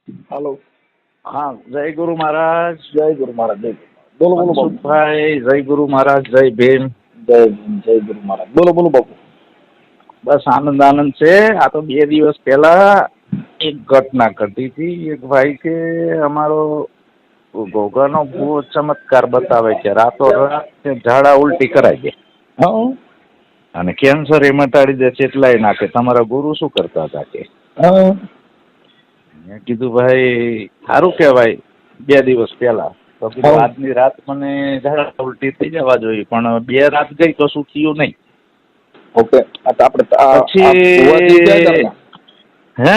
હાલો. હા, જય ગુરુ મહારાજ. જય ગુરુ મહારાજ. જય ગુરુ મહારાજ. બોલો બોલો બાપુ. મનસુખભાઈ, જય ગુરુ મહારાજ. જય ભીમ. જય ગુરુ મહારાજ. બોલો બોલો બાપુ. બસ આનંદ આનંદ છે. આ તો 2 દિવસ પહેલા એક ઘટના ઘટી હતી. એક ભાઈ કે અમારો ગોગાનો બહુ ચમત્કાર બતાવે છે. રાતોરાત ઝાડા ઉલટી કરાવી દે હા અને કેન્સર એ મટાડી દે છે. એટલાય નાખે. તમારા ગુરુ શું કરતા હતા કે હા મેં કીધું ભાઈ સારું કહેવાય. 2 દિવસ પહેલા તો કીધું હા. આજની રાત મને ઝાડા ઉલટી થઈ જવા જોઈએ, પણ 2 રાત ગઈ કશું થયું નહીં. ઓકે. આ તો આપણે ભુવાજી ક્યાં પછી ગામના? હે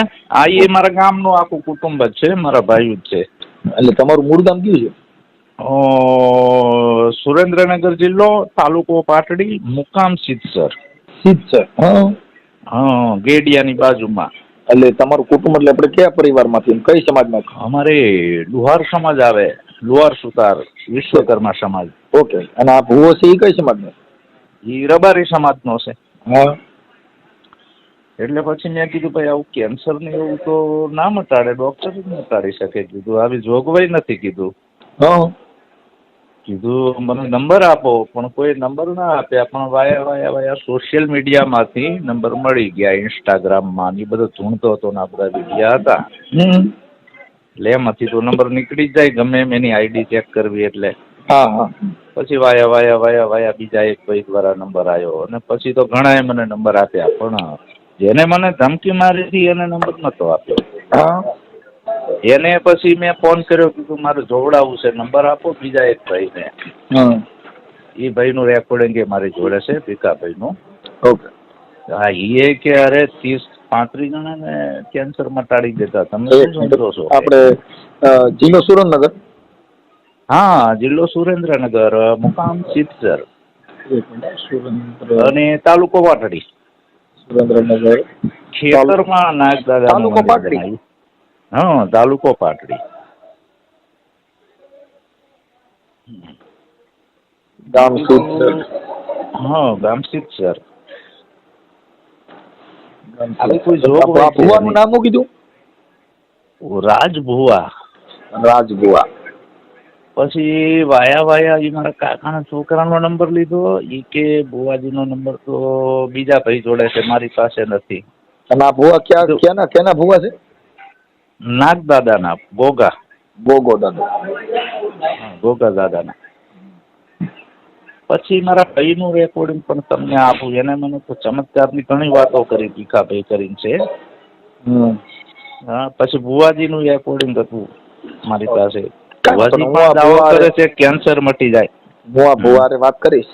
એ મારા ગામનું આખું કુટુંબ જ છે, મારા ભાઈ જ છે. એટલે તમારું મૂળ ગામ કયું છે? સુરેન્દ્રનગર જિલ્લો, તાલુકો પાટડી, મુકામ સિદ્ધસર. સિદ્ધસર. હા. હા, ગેડિયાની બાજુમાં. એટલે તમારું કુટુંબ એટલે આપણે કયા પરિવારમાંથી, કઈ સમાજમાંથી? અમારે લુહાર સમાજ આવે, લુહાર સુતાર, વિશ્વકર્મા સમાજ. ઓકે. અને આ ભુવો છે એ કઈ સમાજનો? એ રબારી સમાજનો છે. હા. એટલે પછી મેં કીધું ભાઈ આવું કેન્સર ને એવું તો ના મટાડે, ડોક્ટર જ મટાડી શકે. કીધું આવી જોગવાઈ નથી. હા. કીધું મને નંબર આપો, પણ કોઈ નંબર ના આપ્યા. પણ વાયા સોશિયલ મીડિયામાંથી નંબર મળી ગયા. ઇન્સ્ટાગ્રામમાં એ બધો ઢૂંઢતો હતો ને આ બધા વિડીયા હતા. એટલે એમાંથી તો નંબર નીકળી જ જાય ગમે એમ એની આઈડી ચેક કરવી એટલે. હા હા. પછી વાયા બીજા એક ભાઈ દ્વારા નંબર આવ્યો અને પછી તો ઘણાએ મને નંબર આપ્યા, પણ જેને મને ધમકી મારી હતી એને નંબર નહોતો આપ્યો. હા. એને પછી મેં ફોન કર્યો, કીધું મારે જોવડાવવું છે, નંબર આપો બીજા એક ભાઈને. હા. એ ભાઈનું રેકોર્ડિંગ એ મારી જોડે છે, ભીખાભાઈનું. ઓકે. હા, એ કે અરે 30-35 જણાને કેન્સર મટાડી દેતા. તમે એક શું મિનિટ. સમજો છો? આપણે જિલ્લો સુરેન્દ્રનગર. હા, જિલ્લો સુરેન્દ્રનગર, મુકામ સિદ્ધસર એક મિનિટ. સુરેન્દ્ર અને તાલુકો પાટડી. સુરેન્દ્રનગર ખેતરમાં નાગદાદાનું તાલુકો મંદિર પાટડી. બનાવ્યું. હા, તાલુકો પાટડી. ગામ સિદ્ધસર. હા, ગામ સિદ્ધસર. ગામ આવી કોઈ સિદ્ધસર. જોગવાઈ છે ભુવાનું નહીં. નામ શું કીધું? રાજભુવા. રાજભુવા. પછી વાયા એ મારા કાકાના છોકરાનો નંબર લીધો. એ કે ભુવાજીનો નંબર તો બીજા ભાઈ જોડે છે, મારી પાસે નથી. અને આ ભુવા ક્યાંના ભુવા છે? નાગદાદાના, ગોગા. ગોગો દાદા. હા, ગોગા દાદાના. પછી મારા ભાઈનું રેકોર્ડિંગ પણ તમને આપું. એને મને તો ચમત્કારની ઘણી વાતો કરી, ભીખાભાઈ કરીને છે. હા, પછી ભુવાજીનું રેકોર્ડિંગ હતું મારી પાસે. ભુવાજી પણ દાવો કરે છે કેન્સર મટી જાય. હું આ ભુવારે વાત કરીશ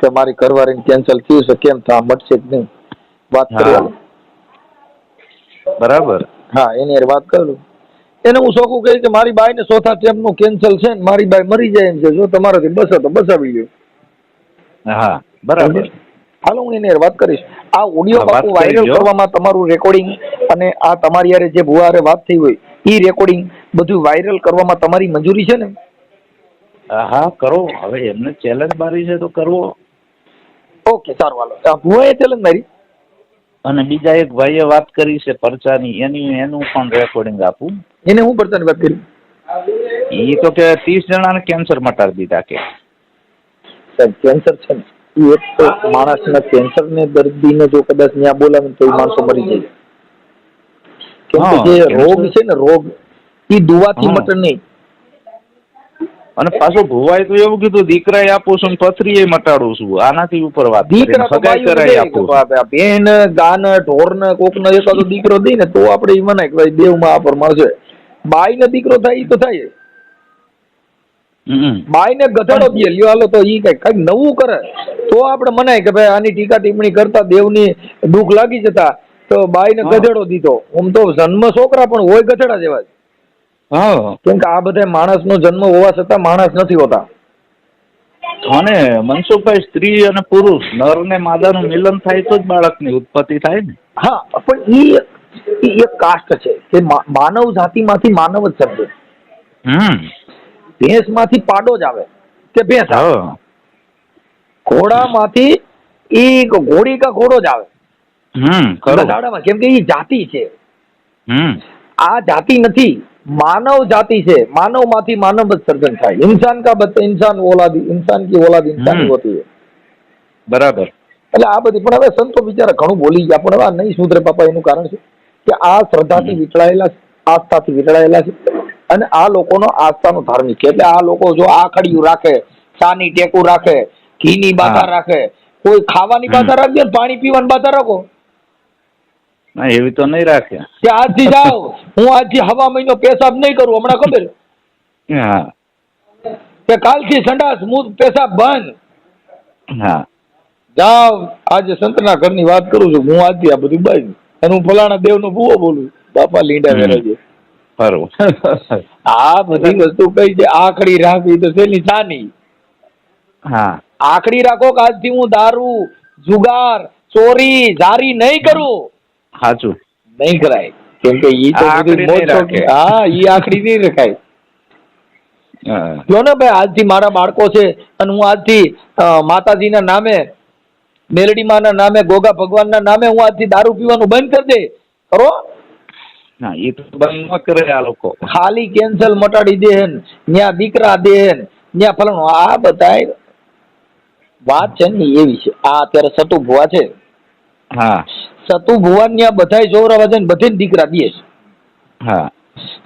કે મારી ઘરવાળીને કેન્સર થયું છે, કેમ તો આ મટશે જ નહીં. વાત કરી. હા, બરાબર. હા, એની યાર વાત કરું. એને હું શોખું કહી કે મારી બાઈને ચોથા ટેપનું કેન્સર છે ને મારી બાઈ મરી જાય એમ છે. જો તમારાથી બસે તો બસાવી લ્યો. હા, બરાબર. હાલો, હું એની યાર વાત કરીશ. આ ઓડિયો હા, વાત બાપુ કરી વાયરલ લ્યો. કરવામાં તમારું રેકોર્ડિંગ અને આ તમારી યારે જે ભુવારે વાત થઈ હોય એ રેકોર્ડિંગ બધું વાયરલ કરવામાં તમારી મંજૂરી છે ને? હા, કરો. હવે એમને ચેલેન્જ મારી છે તો કરવો. ઓકે, સારું. હાલો, ભુવાએ ચેલેન્જ મારી અને બીજા એક ભાઈએ વાત કરી છે પરચાની, એનું પણ રેકોર્ડિંગ આપું. એને હું પડતાની વાત કરી? એ તો કે 30 જણાને કેન્સર મટાડી દીધા કે. સાહેબ, કેન્સર છે ને એ એક તો માણસના કેન્સરને દર્દીને જો કદાચ ત્યાં બોલાવે તો એ માણસો મરી જાય. કેમ કે હા, જે રોગ કેન્સર. છે ને, રોગ એ દુવાથી હા, મટે નહીં. અને પાછું ભુવાએ તો એવું કીધું, દીકરાએ આપું છું ને પથરીએ મટાડું છું. આનાથી ઉપર વાત કરીને દીકરા તો સગાઈ બાયું ને કરાઈ આપું છું. દે, બેન ગાન ઢોર ને કોક નો એકાદો દીકરો દઈ ને તો આપડે ઈ મનાય કે ભાઈ દેવમાં આ પ્રમાણ છે. બાઈ ને દીકરો થાય ઈ તો થાય. બાઈ ને ગધેડો પણ દે લ્યો હાલો તો ઈ કઈક નવું કરે તો આપડે મનાય કે ભાઈ આની ટીકા ટિપ્પણી કરતા દેવની દુઃખ લાગી જતા તો બાઈ ને હા, ગધેડો દીધો. આમ તો જન્મ છોકરા પણ હોય ગધેડા જેવા જ. હા. કેમ કે આ બધા માણસનો જન્મ હોવા છતાં માણસ નથી હોતા. અને મનસુખભાઈ, સ્ત્રી અને પુરુષ નર ને માદાનું મિલન થાય તો જ બાળકની ઉત્પત્તિ થાય ને. હા, પણ ઈ એક કાસ્ટ છે કે માનવ જાતિમાંથી માનવ જ જન્મે. ભેંસમાંથી પાડો જ આવે કે ભેંસ આવે. હા. ઘોડામાંથી ઈ ઘોડી કા ઘોડો જ આવે. ખરું. બગાડામાં કેમ કે ઈ જાતિ છે. આ જાતિ નથી, માનવ જાતિ છે. માનવ માંથી માનવ જ સર્જन થાય. इंसान का बच्चा इंसान औलाद, इंसान की औलाद इंसान होती है. બરાબર. એટલે આ બધી પણ હવે સંતો બિચારા ઘણું બોલી ગયા, પણ હવે આ નહીં સુધરે બાપા. એનું કારણ છે કે આ શ્રદ્ધાથી વિટળાયેલા, આસ્થાથી વિટળાયેલા છે, અને આ લોકોનો આસ્થાનો ધાર્મિક છે. એટલે આ લોકો જો આખડિયું રાખે, ચાની ટેકું રાખે, ઘીની બાધા રાખે, કોઈ ખાવાની બાધા રાખજે, પાણી પીવાની બાધા રાખો. ના એવી તો નહીં રાખે કે આજથી જાઓ, હું આજથી હવા મહિનો પેશાબ નહીં કરું. હમણાં ખબર હા કે કાલથી સંડાસ પેશાબ બંધ. હા જાઓ, આજે સંતના ઘરની વાત કરું છું, હું આજથી આ બધું બંધ. અને હું ફલાણા દેવનો ભૂવો બોલું. બાપા લીંડા વેરાજે. ખરું. આ બધી વસ્તુ કઈ છે? આખડી રાખવી તો શેની ચાની. હા આખડી રાખો કે આજથી હું દારૂ, જુગાર, ચોરી, જારી નહીં કરું. સાચું. નહીં કરાય, કેમ કે ઈ તો આખડી બધી નહીં રાખે. હા, ઈ આખડી નહીં રખાય. હા. જો ને ભાઈ, આજથી મારા બાળકો છે અને હું આજથી માતાજીના નામે, મેલડીમાના નામે, ગોગા ભગવાનના નામે હું આજથી દારૂ પીવાનું બંધ કરી દે. કરો? ના એ તો બંધ ન કરે આ લોકો. ખાલી કેન્સલ મટાડી દે, ન્યા દીકરા દે, ન્યા ફલાણું. આ બધા વાત છે ને એવી છે. આ અત્યારે સતુ ભુવા છે, હા સતુ ભુવાન ન્યા બધાય જોવરાવા છે ને બધે દીકરા દે છે. હા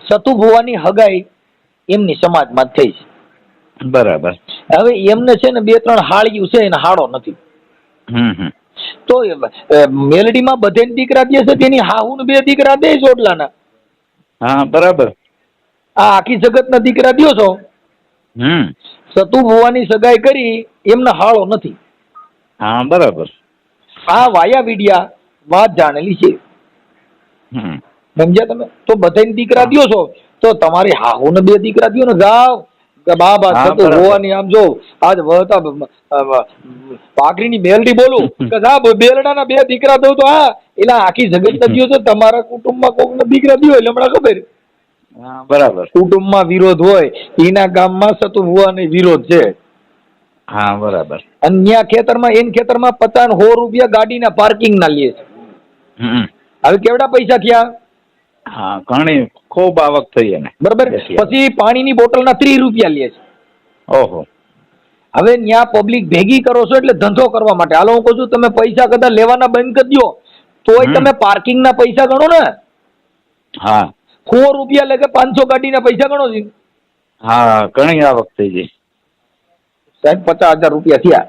સતુ ભુવાની હગાઈ એમની સમાજમાં જ થઈ છે. બરાબર. હવે એમને છે ને 2-3 હાળિયું છે, એને હાળો નથી. હમ. તો મેલડીમાં બધે દીકરા દે છે, તેની હાહુ ને 2 દીકરા દે છે ઓટલાના. હા બરાબર. આ આખી જગતના દીકરા દ્યો છો. સતુ ભુવાની સગાઈ કરી, એમને હાળો નથી. હા બરાબર. આ વાયા વિડિયા વાત જાણેલી છે. સમજ્યા તમે? તો બધાને દીકરા દ્યો છો, તો તમારી હાહુ ને 2 દીકરા દ્યો ને. જાઓ કે બાબા સતુ ભુવાની આમ જો આજ વહતા પાઘડીની મેલડી બોલું કે જા બેલડાના 2 દીકરા દઉં તો હા, એલા આખી જગત દ્યો છો. તમારા કુટુંબમાં કોક ને દીકરા દ્યો એટલે હમણાં ખબર. હા બરાબર. કુટુંબમાં વિરોધ હોય, એના ગામમાં સતુ ભુવાની વિરોધ છે. હા બરાબર. અન્ય ખેતરમાં, એન ખેતરમાં 50-100 રૂપિયા ગાડીના પાર્કિંગ ના લે છે. હવે કેવડા પૈસા થયા? હા ઘણી ખૂબ આવક થઈ એને. બરાબર. પછી પાણીની બોટલના 30 રૂપિયા લે છે. ઓહો. હવે ન્યા પબ્લિક ભેગી કરો છો એટલે ધંધો કરવા માટે. હાલો હું કહું છું, તમે પૈસા કદાચ લેવાના બંધ કરી દો તોય તમે પાર્કિંગના પૈસા ગણો ને. હા 100 રૂપિયા લે કે 500 ગાડીના પૈસા ગણો છે. હા ઘણી આવક થઈ ગઈ સાહેબ. 50,000 રૂપિયા થયા.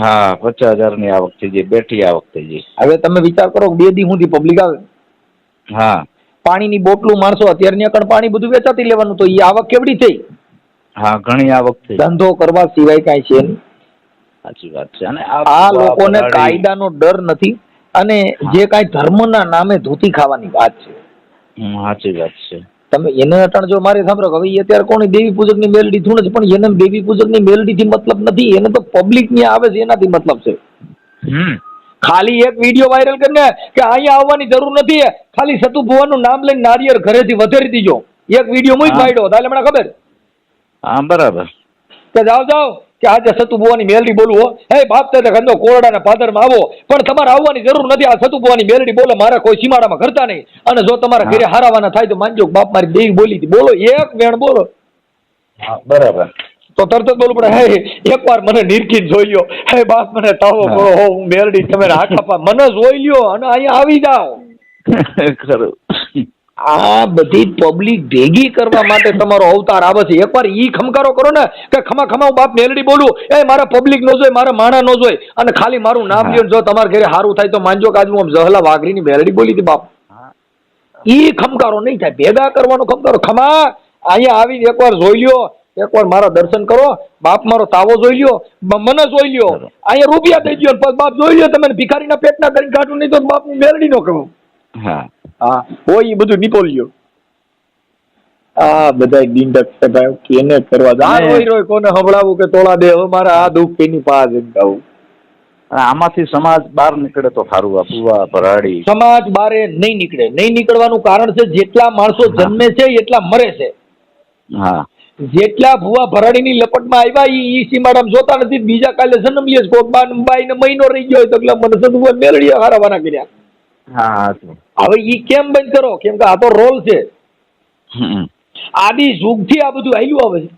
હા 50,000 ની આવક થઈ ગઈ, બેઠી આવક થઈ ગઈ. હવે તમે વિચાર કરો, 2 દી સુધી પબ્લિક આવે. હા પાણીની બોટલું માણસો અત્યારે ત્યાં પાણી બધું વેચાતી લેવાનું, તો એ આવક કેવડી થઈ? હા ઘણી આવક થઈ. ધંધો કરવા સિવાય કાંઈ છે નહીં. સાચી વાત છે. અને આ લોકોને કાયદાનો ડર નથી, અને જે કાંઈ ધર્મના નામે ધોતી ખાવાની વાત છે. સાચી વાત છે. તમે એને અટાણ જો મારે સાંભળો, હવે એ અત્યારે કોની દેવી પૂજકની મેલડી થયું છે, પણ એને દેવી પૂજકની મેલડીથી મતલબ નથી. એને તો પબ્લિક ને આવે છે એનાથી મતલબ છે. ખાલી એક વિડીયો વાયરલ કરીને કે અહીંયા આવવાની જરૂર નથી, ખાલી સતુ ભુવાનું નામ લઈને નારિયેળ ઘરેથી વધેરી દીજો. એક વિડીયો મૂક પાડ્યો તાલે મને ખબર. હા બરાબર. કે જાઓ કે આજે સતુ ભુવાની મેલડી બોલું હો. હે બાપ તે ગંદો કોરડાના પાદરમાં આવો, પણ તમારે આવવાની જરૂર નથી. આ સતુ ભુવાની મેલડી બોલે, મારા કોઈ સીમાડામાં કરતા નહીં. અને જો તમારા ઘરે હારાવાના થાય તો માનજો બાપ મારી દેવી બોલી હતી. બોલો, એક વેણ બોલો. બરાબર. તો તરત જ બોલવું પડે, હે એકવાર મને નિરખીને જોઈ લ્યો. હે બાપ મને તાવો કરો હો, હું મેલડી તમે આખા મને જોઈ લ્યો અને અહીંયા આવી જાઓ. ખરું. આ બધી પબ્લિક ભેગી કરવા માટે તમારો અવતાર આવે છે. એકવાર ઈ ખમકારો કરો ને કે ખમા ખમા હું બાપ મેલડી બોલું, એ મારા પબ્લિક નો જોઈ, મારા માણા નો જોઈ, અને ખાલી મારું નામ લ્યો. જો તમારા ઘરે સારું થાય તો માનજો કે આજે હું જહલા વાઘરીની મેલડી બોલી હતી બાપ. ઈ ખમકારો નહીં થાય. ભેગા કરવાનો ખમકારો. ખમા અહીંયા આવીને એકવાર જોઈ લ્યો, એકવાર મારા દર્શન કરો, બાપ મારો તાવો જોઈ લ્યો, મને જોઈ લ્યો, અહીંયા રૂપિયા દઈ દો, બાપ જોઈ લ્યો. તમે ભિખારીના પેટના કરીને કાઢું નહીં તો બાપની મેલડી નો કહું. હા હોય એ બધું નિકોલ્યો. આ બધા ડીંડક સગાય કેને કરવા દા રોય કોને હંભળાવું કે તોળા દે હવે મારા આ દુઃખ કેની પાસ ગાવું. આમાંથી સમાજ બહાર નીકળે તો સારું. આ ભુવા ભરાડી સમાજ બારે નહીં નીકળે. નહીં નીકળવાનું કારણ છે જેટલા માણસો જન્મે છે એટલા મરે છે. હા જેટલા ભુવા ભરાડીની લપટમાં આવ્યા ઈ સીમાડામાં જોતા નથી. બીજા કાલે જન્મ લે કોક બાઈ ને મહિનો રહી ગયો તો એટલે મને સદુભા મેળડી હારાવાના કર્યા. હા હવે ઈ કેમ બંધ કરો? કેમ કે આ તો રોલ છે. આદિ યુગથી આ બધું હાલ્યું આવે છે.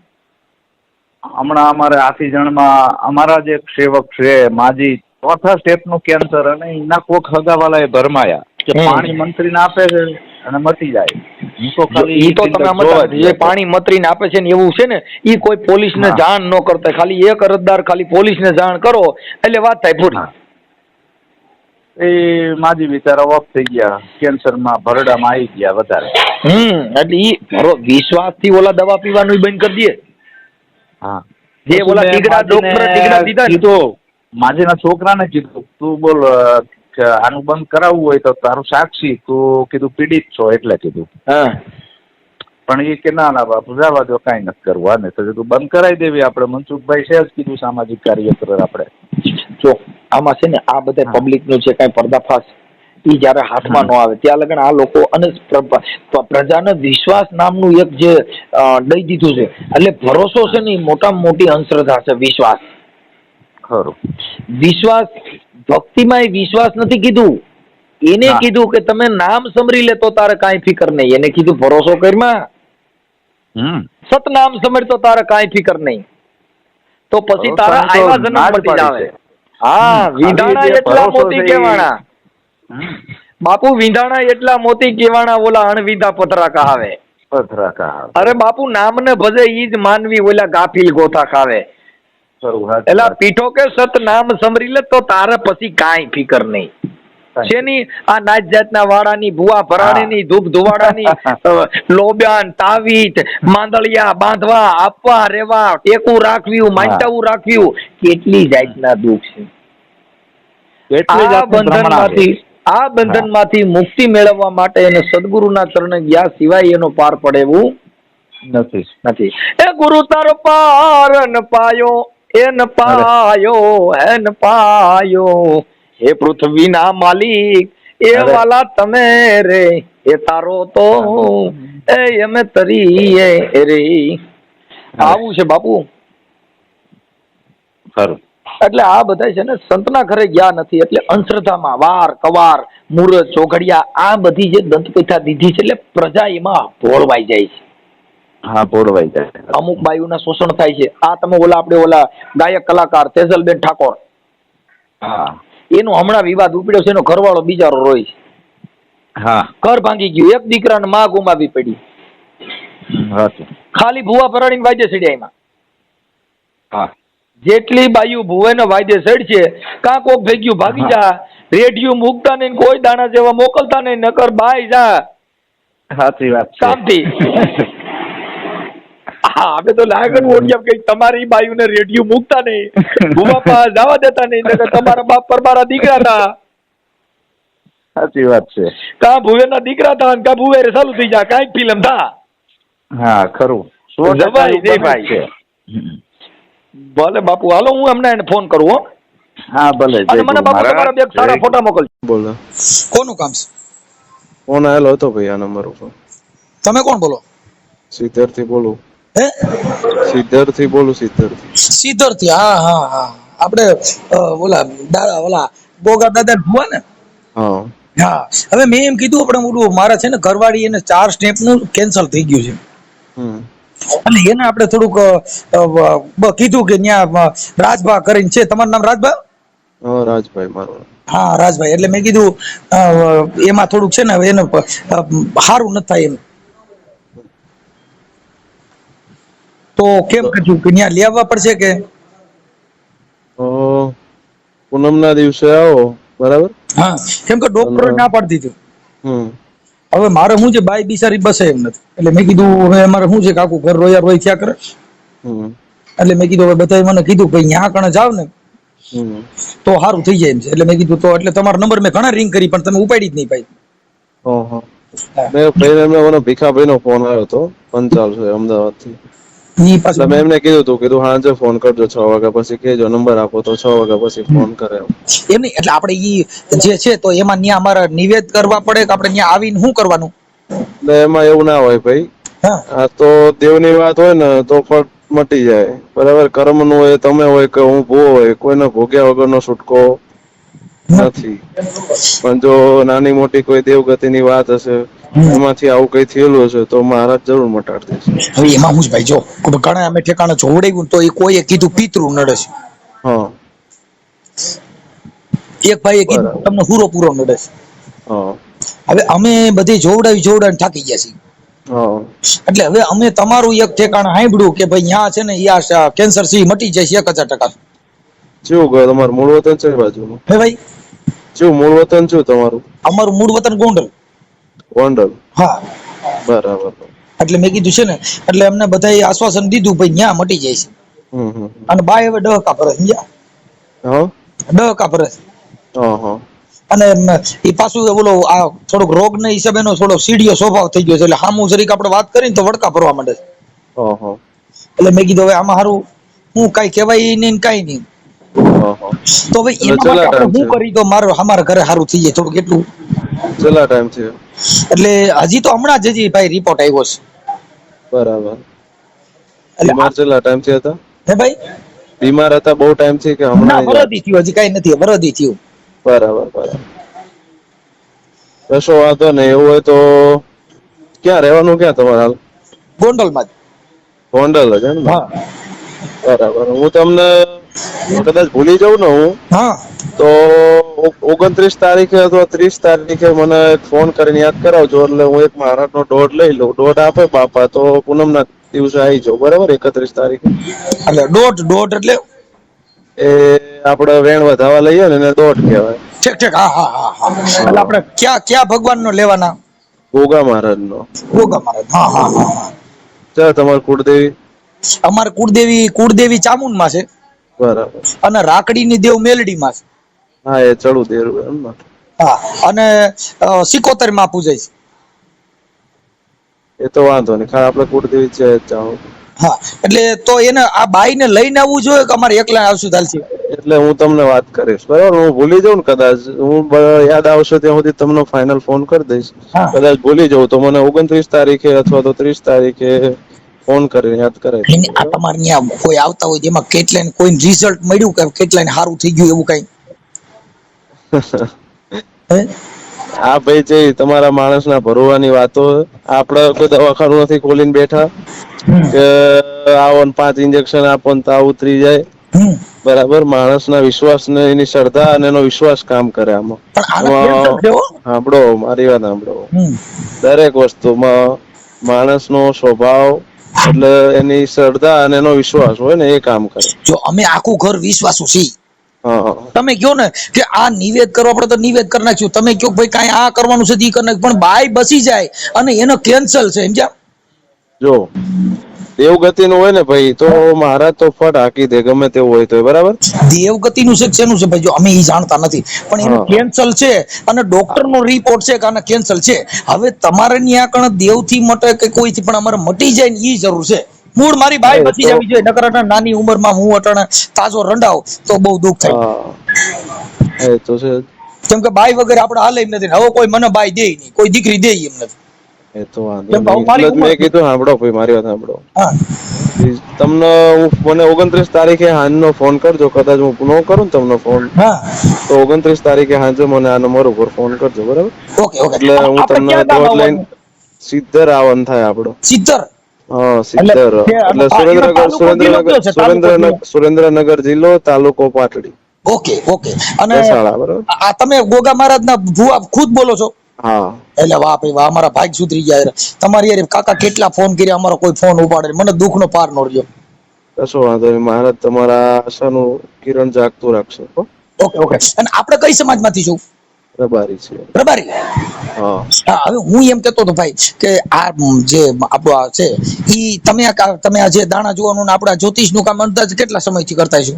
હમણાં અમારે આથીજણમાં અમારા જે એક સેવક છે માજી ચોથા સ્ટેપનું કેન્સર અને એના કોક હગાવાલા એ ભરમાયા કે પાણી મંત્રીને આપે છે અને મટી જાય. હું તો ખાલી ઈ તો તમે સમજતા નથી. જે પાણી મંત્રીને આપે છે ને એવું છે ને ઈ કોઈ પોલીસને જાણ ન કરતા, ખાલી એક અરજદાર ખાલી પોલીસને જાણ કરો એટલે વાત થાય પૂરી. એ માજી બિચારા ઓફ થઈ ગયા, કેન્સરમાં ભરડામાં આવી ગયા વધારે. એટલે ઈ વિશ્વાસથી ઓલા દવા પીવાનું બંધ કરી દે. હા, જે ઓલા ટીગડા ડોક્ટર ટીગડા દીધા કીધું, માજીના છોકરાને કીધું તું બોલ કે આનું બંધ કરાવવું હોય તો તારું સાક્ષી તું કીધું પીડિત છો એટલે કીધું. હા, પણ એ કે ના ના બાપુ જવા દો, કાંઈ નથી કરવું. આને તો કીધું બંધ કરાવી દેવી આપણે. મનસુખભાઈ છે જ કીધું સામાજિક કાર્યકર આપણે. જો આમાં છે ને આ બધા પબ્લિક નું છે કઈ પર્દાફાશ ઈ જયારે હાથમાં ન આવે ત્યાં લગન આ લોકો અને પ્રજાનો વિશ્વાસ નામનું એક જે દઈ દીધું છે એટલે ભરોસો છે ને મોટામાં મોટી અંધશ્રદ્ધા છે. વિશ્વાસ ખરું. વિશ્વાસ ભક્તિમાં વિશ્વાસ નથી કીધું, એને કીધું કે તમે નામ સમરી લે તો તારે કાંઈ ફિકર નહીં. એને કીધું ભરોસો કરમાં, સતનામ સમર તો તારે કાંઈ ફિકર નહીં. તો પછી તારા આવ્યા જન્મ મટી જાવે. હા, વિંધાણા એટલા મોતી કેવાણા બાપુ, વિંધાણા એટલા મોતી કેવાણા, ઓલા અણવિધા પથરા કહાવે. પથરા કહાવે. અરે બાપુ, નામ ને ભજે ઈ જ માનવી, ઓલા ગાફિલ ગોથા ખાવે. એલા પીઠો કે સત નામ સમરી લે તો તારે પછી કાંઈ ફિકર નહીં. શેની આ નાચ જાતના વાળાની, ભુવા ભરાણીની, ધૂપ ધુવાડાની, લોબ્યાન, તાવીત, માંદળિયા બાંધવા, આપવા, રેવા, ટેકું રાખવ્યું, માંટાવું રાખવ્યું, કેટલી જાતના દુઃખ છે. આ બંધનમાંથી મુક્તિ મેળવવા માટે એને સદગુરુના ચરણે ગયા સિવાય એનો પાર પડે એવું નથી. એ ગુરુ તારો પાર ન પાયો, એ ન પાયો, હે ન પાયો. હે પૃથ્વીના માલિક એ વાલા તમે રે, એ તારો તો એ અમે તરીએ રે. આવું છે બાપુ. એટલે આ બધા છે ને સંતના ઘરે ગયા નથી એટલે અંધશ્રદ્ધામાં વાર કવાર મુહૂર્ત ચોઘડિયા આ બધી જે દંતકથા દીધી છે એટલે પ્રજા એમાં ભોળવાઈ જાય છે. હા, ભોળવાઈ જાય. અમુક બાયુના શોષણ થાય છે. આ તમે ઓલા આપણે ઓલા ગાયક કલાકાર તેજલબેન ઠાકોર, હા, એનો હમણાં વિવાદ ઉપડ્યો છે. એનો ઘરવાળો બિચારો રોય છે. હા, ઘર ભાંગી ગયું, એક દીકરાને માં ગુમાવી પડી, ખાલી ભુવા ભરાણી વાયદે ચડ્યા એમાં. હા, જેટલી બાયુ ભુવાને વાયદે ચડ છે કાં કોક ભેગ્યું ભાગી જા, રેડિયું મૂકતા નહીં, કોઈ દાણા જેવા મોકલતા નહીં, નકર બાય જા. સાચી વાત છે. શાંતિ. હા, અમે તો લાગણ ઓળ્યા કે તમારી બાયુને રેડિયું મૂકતા નહીં, ભુવા પાસે જવા દેતા નહીં, નકર તમારા બાપ પર મારા દીકરા હતા. સાચી વાત છે. કા ભુવેના દીકરા હતા કા ભુવે ચાલુ થઈ જા, કાંઈક ફિલ્મ થા. હા, ખરું. જવાય નહીં ભાઈ. ભલે બાપુ, હાલો હું હમણાં એને ફોન કરું. હો, હા ભલે. અને મને બાપુ તમારા બે સારા ફોટા મોકલજો. બોલો. કોનું કામ છે? ફોન આવેલો હતો ભાઈ આ નંબર ઉપર. તમે કોણ બોલો? સિદ્ધર થી બોલું. હે? સિદ્ધર થી બોલું. સિદ્ધર થી. હા હા હા, આપણે ઓલા દાદા ઓલા ગોગા દાદા ભુવા ને? હા હા. હવે મેં એમ કીધું આપણે ઓલું મારા છે ને ઘરવાળી એને 4 સ્ટેપ નું કેન્સલ થઈ ગયું છે. અને એને આપણે થોડુંક કીધું કે ત્યાં રાજભા કરીને છે. તમારું નામ રાજભા? હા, રાજભાઈ મારું. હા, રાજભાઈ. એટલે મેં કીધું એમાં થોડુંક છે ને હવે એને સારું નથી થાય એમ. તો કેમ કર્યું કે ત્યાં લેવા પડશે કે પૂનમ ના દિવસે આવો, બરાબર? હા, કેમ કે ડોક્ટરે ના પાડી દીધું. હવે મારે શું છે, બાઈ બિચારી બસે એમ નથી. એટલે મેં કીધું હવે અમારે શું છે કે આખું ઘર રોયા રોય થયા કરે. એટલે મેં કીધું હવે બધા મને કીધું કે ત્યાં કણે જાવ ને તો સારું થઈ જાય એમ છે. એટલે મેં કીધું તો એટલે તમારો નંબર મેં ઘણા રિંગ કરી પણ તમે ઉપાડી જ નહીં ભાઈ. ભીખાભાઈ નો ફોન આવ્યો હતો પંચાલ છે અમદાવાદ થી. મેં એમને કીધું સાંજે ફોન કરજો, 6 વાગ્યા પછી કેજો, નંબર આપો તો 6 વાગ્યા પછી ફોન કરે એમ નહીં. એટલે આપણે ઈ જે છે તો એમાં ત્યાં અમારે નિવેદ કરવા પડે કે આપણે ત્યાં આવીને શું કરવાનું? એટલે એમાં એવું ના હોય ભાઈ. આ તો દેવની વાત હોય ને તો ફટ મટી જાય, બરાબર? કર્મ નું હોય, તમે હોય કે હું ભૂવો હોય, કોઈને ભોગ્યા વગરનો છૂટકો નથી. પણ જો નાની મોટી કોઈ દેવગતિની વાત હશે એમાંથી આવું કઈ થયેલું હશે તો મહારાજ જરૂર મટાડી દેશે. હવે એમાં હું જ ભાઈ જો ઘણા અમે ઠેકાણે જોવડાવ્યું તો એ કોઈએ કીધું પિતૃ નડે છે, હા એક ભાઈએ કીધું બરાબર. તમને હુરો પૂરો નડે છે. હા હવે અમે બધી જોવડાવીને થાકી ગયા છીએ. હા એટલે હવે અમે તમારું એક ઠેકાણે સાંભળ્યું કે ભાઈ ન્યા છે ને યા કેન્સર સી મટી જાય છે 1000%. કેવું ગયો તમારું મૂળ વતન છે બાજુનું? હે ભાઈ શું મૂળ વતન શું તમારું? અમારું મૂળ વતન ગોંડલ. ગોંડલ. હા બરાબર. એટલે મેં કીધું છે ને એટલે અમને બધાએ આશ્વાસન દીધું ભાઈ ન્યા મટી જાય છે. હમ. અને બાય હવે ડહકા ભરે સમજ્યા? હા ડહકા ભરે. હા અને એ પાછું બોલો આ થોડોક રોગ ના હિસાબે એનો થોડો સીડીયો સ્વભાવ થઈ ગયો છે એટલે હામું જરીક આપણે વાત કરીને તો વડકા ભરવા માંડે છે. હા એટલે મેં કીધું હવે આમાં હારું હું કઈ કહેવાય નહીં કઈ નહીં. હા. તો હવે એટલે એના માટે છેલ્લા આપણે ટાઈમ શું છે? કરી તો અમારા ઘરે સારું થઈ જાય થોડુંક એટલું. છેલ્લા ટાઈમ છે? એટલે હજી તો હમણાં જ ભાઈ રિપોર્ટ આવ્યો છે. બરાબર. એટલે બીમાર છેલ્લા ટાઈમ થી હતા? હે ભાઈ બીમાર હતા બહુ ટાઈમ થી કે ના હમણાં જ વાત વરદી છે? થયું હજી કઈ નથી વરદી થયું. બરાબર. કશો વાંધો નહીં. એવું હોય તો ક્યાં રહેવાનું ક્યાં તમારે હાલ? ગોંડલમાં જ. ગોંડલ જ એમ ને? હા બરાબર. હું તમને કદાચ ભૂલી જાઉં ને હું હા તો 29 તારીખે અથવા 30 તારીખે મને ફોન કરીને યાદ કરાવજો એટલે હું એક મહારાજનો દોઢ લઈ લઉં. દોઢ આપે બાપા તો પૂનમના દિવસે આવી જાઉં. બરાબર 31 તારીખે? એટલે દોઢ એટલે એ આપણે વેણ વધાવા લઈએ ને એને દોઢ કહેવાય. ઠીક હા હા હા હા. એટલે આપણે ક્યાં ભગવાન નો લેવાના? ગોગા મહારાજ નો. ગોગા મહારાજ. હા હા હા. ચાલ તમારી કુળદેવી? અમારે કુળદેવી ચામુંડમાં છે. બરાબર. અને રાખડીની દેવ મેલડીમાં છે. હા એ ચડું દેરું એમ ને? હા અને 71 માં પૂજાય છે. એ તો વાંધો નહીં. ખાલી આપણે કુળદેવી છે જાઓ. હા એટલે તો એને આ બાઈને લઈને આવવું જોઈએ કે અમારે એકલા આવશું ચાલશે? એટલે હું તમને વાત કરીશ બરાબર. હું ભૂલી જાઉં ને કદાચ હું યાદ આવશે ત્યાં સુધી તમને ફાઇનલ ફોન કરી દઈશ. હા કદાચ ભૂલી જાઉં તો મને 29 તારીખે અથવા તો 30 તારીખે ફોન કરીને યાદ કરાવી દેજો. આ તમારે ત્યાં કોઈ આવતા હોય જેમાં કેટલાને કોઈ રિઝલ્ટ મળ્યું કે કેટલાને સારું થઈ ગયું એવું કઈ? હે આ ભાઈ છે તમારા માણસના ભરવાની વાતો. આપણે કોઈ દવાખાનું નથી ખોલીને બેઠા કે આવો ને 5 ઇન્જેક્શન આપો ને તાવ ઉતરી જાય. બરાબર. માણસના વિશ્વાસ ને એની શ્રદ્ધા અને એનો વિશ્વાસ કામ કરે આમાં. પણ આના કેન્સર છે હો. સાંભળો મારી વાત સાંભળો. હમ. દરેક વસ્તુમાં માણસનો સ્વભાવ એટલે એની શ્રદ્ધા અને એનો વિશ્વાસ હોય ને એ કામ કરે. જો અમે આખું ઘર વિશ્વાસુ છીએ. હા તમે કયો ને કે આ નિવેદ કરો આપણે તો નિવેદ કરી નાખ્યું. તમે કયો ભાઈ કાંઈ આ કરવાનું છે ઈ કરી નાખ્યું. પણ બાય બસી જાય અને એનો કેન્સલ છે સમજ્યા? જો દેવગતિ નું હોય ને ભાઈ તો મહારાજ તો ફટ હાકી દે ગમે તેવું હોય તો. બરાબર. દેવગતિનું છે શેનું છે ભાઈ જો અમે ઈ જાણતા નથી પણ એનું હા. કેન્સલ છે અને ડોક્ટર નો રિપોર્ટ છે કે આને કેન્સલ છે. હવે તમારે ન્યા કણ દેવથી મટે કે કોઈથી પણ અમારે મટી જાય ને ઈ જરૂર છે. મૂળ મારી બાઈ એ બચી તો જવી જોઈએ. નકર અટાણે નાની ઉંમરમાં હું અટાણે તાજો રંડાવ તો બહુ દુઃખ થાય. હા એ તો છે. કેમ કે બાઈ વગર આપણે હાલે એમ નથી. હવે કોઈ મને બાઈ દે નહીં, કોઈ દીકરી દે એમ નથી. એ તો વાંધો કેમ કે નહીં. હવે મારી એટલે જ ઉંમર મેં થઈ. કીધું સાંભળો ભાઈ મારી વાત સાંભળો. હા તમને મને 29 તારીખે સાંજનો ફોન કરજો. કદાચ હું ન કરું ને તમને ફોન હા તો 29 તારીખે સાંજે મને આ નંબર ઉપર ફોન કરજો. બરાબર. Okay okay. એટલે હું આપણે તમને ક્યાં ગામ દોઢ લઈને આવવાનું? સિદ્ધર આવવાનું થાય આપણો. સિત્તર. હા સિદ્ધર એટલે સુરેન્દ્રનગર જિલ્લો તાલુકો પાટડી. Okay okay. અને દસાડા. બરાબર. આ તમે ગોગા મહારાજના ભુવા ખુદ બોલો છો? હા એટલે વાહ ભાઈ વાહ. અમારા ભાગ સુધરી ગયા. તમારી યાર કાકા કેટલા ફોન કર્યા અમારો કોઈ ફોન ઉપાડે. મને દુઃખનો પાર ન રહ્યો. કશો વાંધો નહીં. મહારાજ તમારા આશાનું કિરણ જાગતું રાખશે. Okay okay. અને આપણે કઈ સમાજમાંથી છું? રબારી છે. રબારી. હા હા હવે હું એમ કેતો હતો ભાઈ કે આ જે આપણો આ છે ઈ તમે આ જે દાણા જોવાનું ને આપણા જ્યોતિષનું કામ અંદાજ કેટલા સમયથી કરતા છો?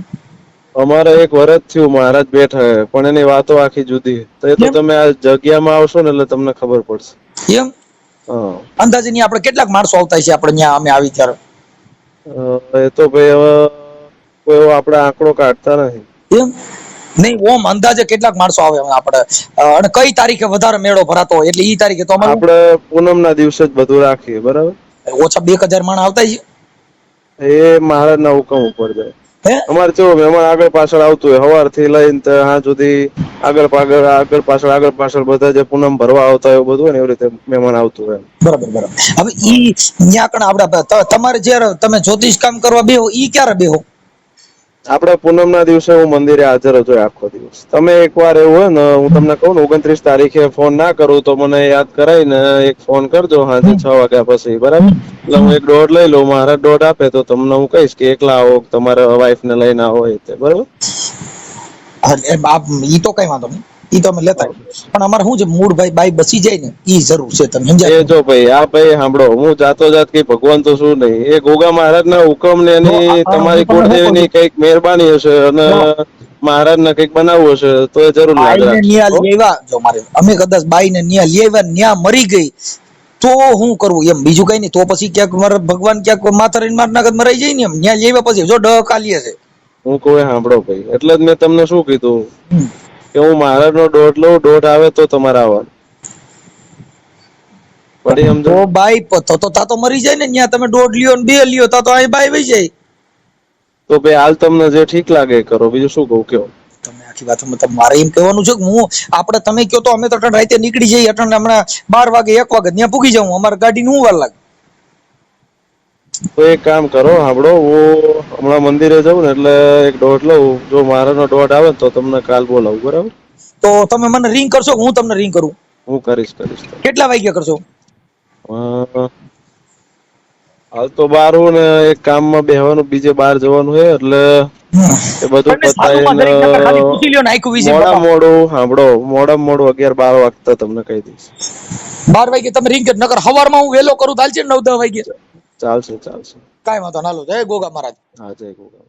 અમારે 1 વર્ષ થયું મહારાજ બેઠા પણ એની વાતો આખી જુદી. તો એ તો તમે આ જગ્યામાં આવશો ને એટલે તમને ખબર પડશે. એમ હા અંદાજે ની આપણે કેટલાક માણસો આવતા છે આપણે ત્યાં અમે આવી ત્યારે? એ તો ભાઈ હવે કોઈ આપણે આંકડો કાઢતા નથી. એમ નહીં ઓમ અંદાજે કેટલાક માણસો આવે આપણે? અને કઈ તારીખે વધારે મેળો ભરાતો હોય એટલે ઈ તારીખે તો અમારે આપણે પૂનમના દિવસે જ બધું રાખીએ. બરાબર. ઓછા 2000 માણસ આવતા છે. એ મહારાજના હુકમ ઉપર જાય. હે અમારે કેવું મહેમાન આગળ પાછળ આવતું હોય સવારથી લઈને તો હા સુધી આગળ પાછળ બધા જે પૂનમ ભરવા આવતા હોય એવું બધું હોય ને એવી રીતે મહેમાન આવતું હોય. બરાબર. હવે ઈ ન્યા કણ આપડા તમારે જ્યારે તમે જ્યોતિષ કામ કરવા બેહો ઈ ક્યારે બેહો? આપડે પૂનમ ના દિવસે હું મંદિરે હાજર જ હોય આખો દિવસ. તમે એકવાર એવું હોય ને હું તમને કહું ને 29 તારીખે ફોન ના કરું તો મને યાદ કરાઈને એક ફોન કરજો સાંજે 6 વાગ્યા પછી, બરાબર? એટલે હું એક દોઢ લઈ લઉં, મારા દોઢ આપે તો તમને હું કહીશ કે એકલા આવો તમારા વાઈફ ને લઈને આવો તે, બરાબર? ઈ તો કઈ વાંધો નહીં, ઈ તો અમે લેતા આવીએ. પણ અમારે શું છે મૂળ ભાઈ બાઈ બસી જાય ને ઈ જરૂર છે, તમે સમજ્યા? એ જો ભાઈ આ ભાઈ સાંભળો, હું જાતો જાત કઈ ભગવાન તો શું નહીં, એ ગોગા મહારાજ ના હુકમ ને એની તમારી કુળદેવી ની કઈક મહેરબાની હશે અને મહારાજ ને કઈક બનાવવું હશે તો એ જરૂર લાગ બાઈને રાખશે. ન્યા લેવા જો મારે અમે કદાચ બાઈને ન્યા લેવા ન્યા મરી ગઈ તો હું કરવું એમ, બીજું કઈ નહીં. તો પછી ક્યાંક મારે ભગવાન ક્યાંક માથા રહીને માર નાખત મરાઈ જાય ને એમ, ન્યા લેવા પછી જો ડહ કાલીએ છે. હું કોઈ સાંભળો ભાઈ, એટલે જ મેં તમને શું કીધું કે હું મહારાજ નો દોઢ લઉં, દોઢ આવે તો તમારે આવવાનું. પડી સમજો? તો બાઈ તો મરી જાય ને ન્યા તમે દોઢ લ્યો ને 2 લ્યો તો અહીં બાઈ વહી જાય. તો ભાઈ હાલ તમને જે ઠીક લાગે એ કરો, બીજું શું કહું કયો? તમે આખી વાત મારે એમ કહેવાનું છે કે હું આપણે તમે કયો તો અમે તો અટણ રાતે નીકળી જઈએ, અટણ હમણાં 12 વાગે 1 વાગે ત્યાં પૂગી જાઉં, અમારે ગાડીને શું વાર લાગે? તો એક કામ કરો, સાંભળો, હું હમણાં મંદિરે જાઉં ને એટલે એક દોઢ લઉં, જો મારાનો દોઢ આવે તો તમને કાલ બોલાવું, બરાબર? તો તમે મને રિંગ કરશો કે હું તમને રિંગ કરું? હું કરીશ. કેટલા વાગ્યા કરશો? હાલ તો બહાર હું ને એક કામમાં બેહવાનું, બીજે બહાર જવાનું છે એટલે એ બધું મોડું 11-12 વાગતા તમને કહી દઈશ. 12 વાગે તમે રિંગ નકર સવારમાં હું વેલો કરું ચાલશે 9-10 વાગે? ચાલશે. કાંઈ વાંધો ના લો. જય ગોગા મહારાજ. હા, જય ગોગા.